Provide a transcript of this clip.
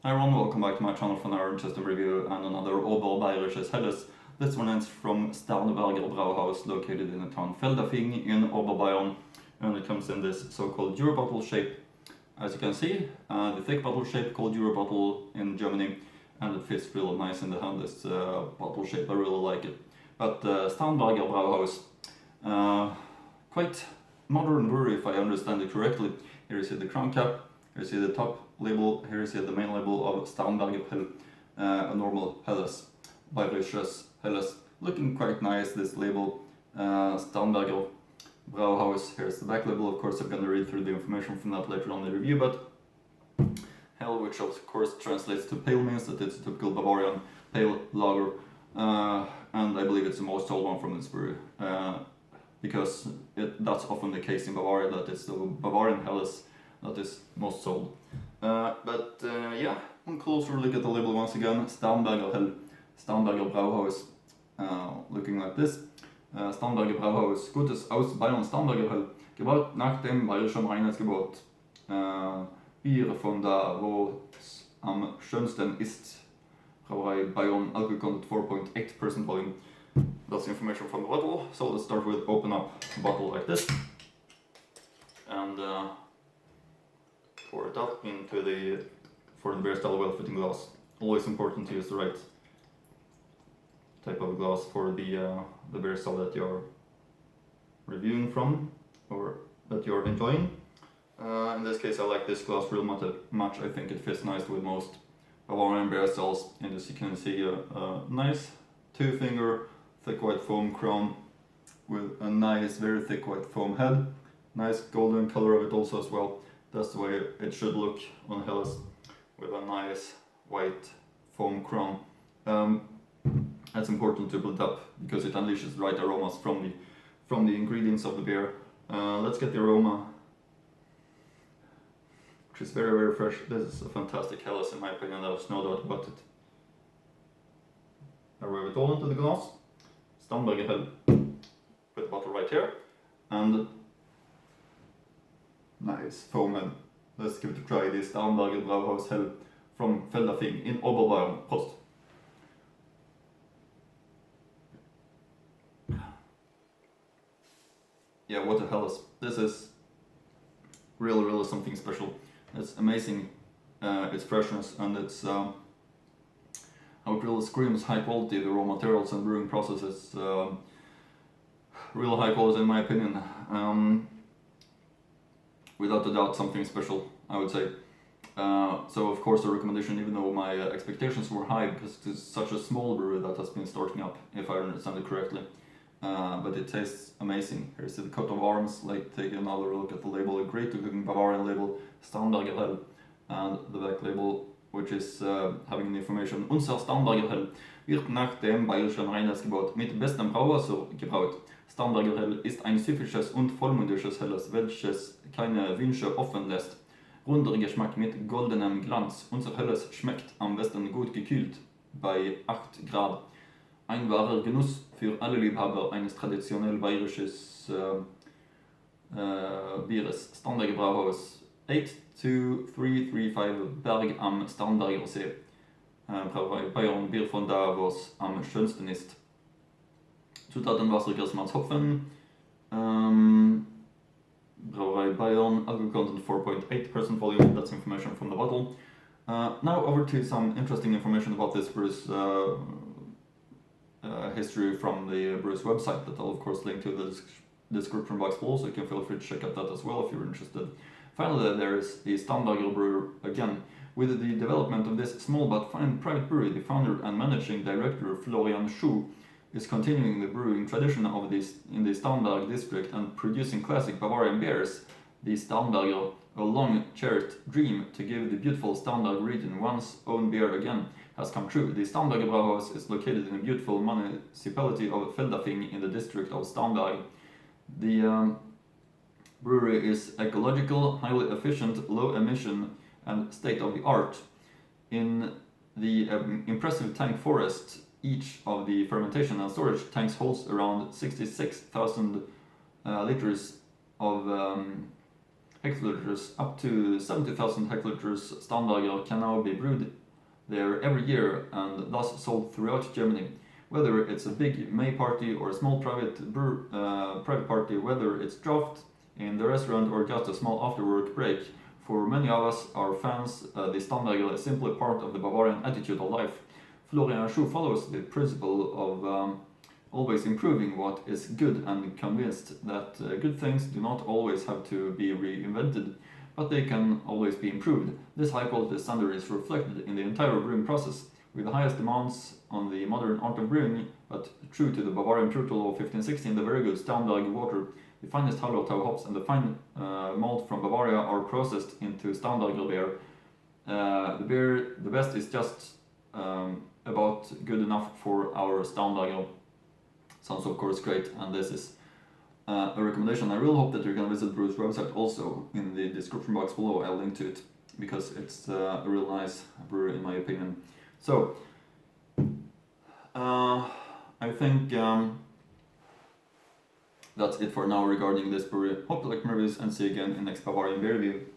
Hi everyone, welcome back to my channel for another interesting review and another Oberbayerisches Helles. This one is from Starnberger Brauhaus, located in the town Feldafing in Oberbayern, and it comes in this so-called Euro bottle shape. As you can see, the thick bottle shape called Euro bottle in Germany, and it fits really nice in the hand, this bottle shape. I really like it. But Starnberger Brauhaus, quite modern brewery if I understand it correctly. Here you see the crown cap, here you see the top label, here you see the main label of Starnberger Hell, a normal Helles, Bayerisches Helles. Looking quite nice, this label, Starnberger Brauhaus. Here's the back label. Of course, I'm going to read through the information from that later on in the review, but Hell, which of course translates to pale, means that it's a typical Bavarian pale lager, and I believe it's the most sold one from this brewery, because that's often the case in Bavaria, that it's the Bavarian Helles that is most sold. Yeah, one closer look at the label once again. Starnberger Hell, Starnberger Brauhaus, looking like this. Starnberger Brauhaus, Gutes aus Bayern, Starnberger Hell, gebraut nach dem bayerischen Reinheitsgebot. Bier von da, wo es am schönsten ist. Brauerei Bayern, alcohol content 4.8% volume. That's the information from the bottle. So let's start with open up the bottle like this. And pour it up into for the beer style well-fitting glass. Always important to use the right type of glass for the beer style that you're reviewing from or that you're enjoying. In this case, I like this glass real much. I think it fits nice with most Bavarian beer styles. And as you can see, a nice 2-finger thick white foam crown with a nice, very thick white foam head. Nice golden color of it also as well. That's the way it should look on Helles, with a nice white foam crown. That's important to build up because it unleashes the right aromas from the ingredients of the beer. Let's get the aroma, which is very, very fresh. This is a fantastic Helles in my opinion, there's no doubt about it. I rub it all into the glass. Starnberger Hell. Put the bottle right here. And nice foam head. Let's give it a try. The Starnberger Brauhaus Hell from Feldafing in Oberbayern. Prost. Yeah, what a Helles. This is really, really something special. It's amazing, its freshness, and it's how it really screams high quality. The raw materials and brewing process is real high quality in my opinion. Without a doubt, something special, I would say. So of course the recommendation, even though my expectations were high because it's such a small brewery that has been starting up, if I understand it correctly. But it tastes amazing. Here's the coat of arms, like take another look at the label, a great looking Bavarian label, Starnberger Hell, and the back label, which is having the information, unser Starnberger Hell wird nach dem bayerischen Reinheitsgebot mit bestem Brauwasser gebraut. Starnberger Hell ist ein süffisches und vollmundiges Helles, welches keine Wünsche offen lässt. Runder Geschmack mit goldenem Glanz. Unser Helles schmeckt am besten gut gekühlt, bei 8 Grad. Ein wahrer Genuss für alle Liebhaber eines traditionell bayerisches Bieres. Starnberger Brauhaus 82335 Berg am Starnberger See. Brauerei Bayern, Bier von da, wo es am schönsten ist. Zutaten: Wasser, Gerstenmalz, Hopfen. Brauerei Bayern, alcohol content 4.8% volume. That's information from the bottle. Now over to some interesting information about this brewer's history from the brewer's website that I'll of course link to the description box below, so you can feel free to check out that as well if you're interested. Finally, there is the Starnberger brewer again. With the development of this small but fine private brewery, the founder and managing director Florian Schuh is continuing the brewing tradition of this in the Starnberg district and producing classic Bavarian beers. The Starnberger, a long-cherished dream to give the beautiful Starnberg region one's own beer again, has come true. The Starnberger Brauhaus is located in the beautiful municipality of Feldafing in the district of Starnberg. The brewery is ecological, highly efficient, low emission, and state-of-the-art. In the impressive tank forest, each of the fermentation and storage tanks holds around 66,000 liters of hectoliters. Up to 70,000 hectoliters Starnberger can now be brewed there every year and thus sold throughout Germany. Whether it's a big May party or a small private party, whether it's draft in the restaurant or just a small after-work break, for many of us, our fans, the Starnberger is simply part of the Bavarian attitude of life. Florian Schuh follows the principle of always improving what is good and convinced that good things do not always have to be reinvented, but they can always be improved. This high-quality standard is reflected in the entire brewing process, with the highest demands on the modern art of brewing, but true to the Bavarian Pure Law of 1516, the very good Starnberger water, the finest Hallertau hops and the fine malt from Bavaria are processed into Starnberger beer. The best is just about good enough for our Starnberger. Sounds of course great, and this is a recommendation. I really hope that you can visit Brew's website also. In the description box below I'll link to it, because it's a real nice brewery in my opinion. So, I think that's it for now regarding this brewery. Hope you like my reviews and see you again in next Bavarian beer review.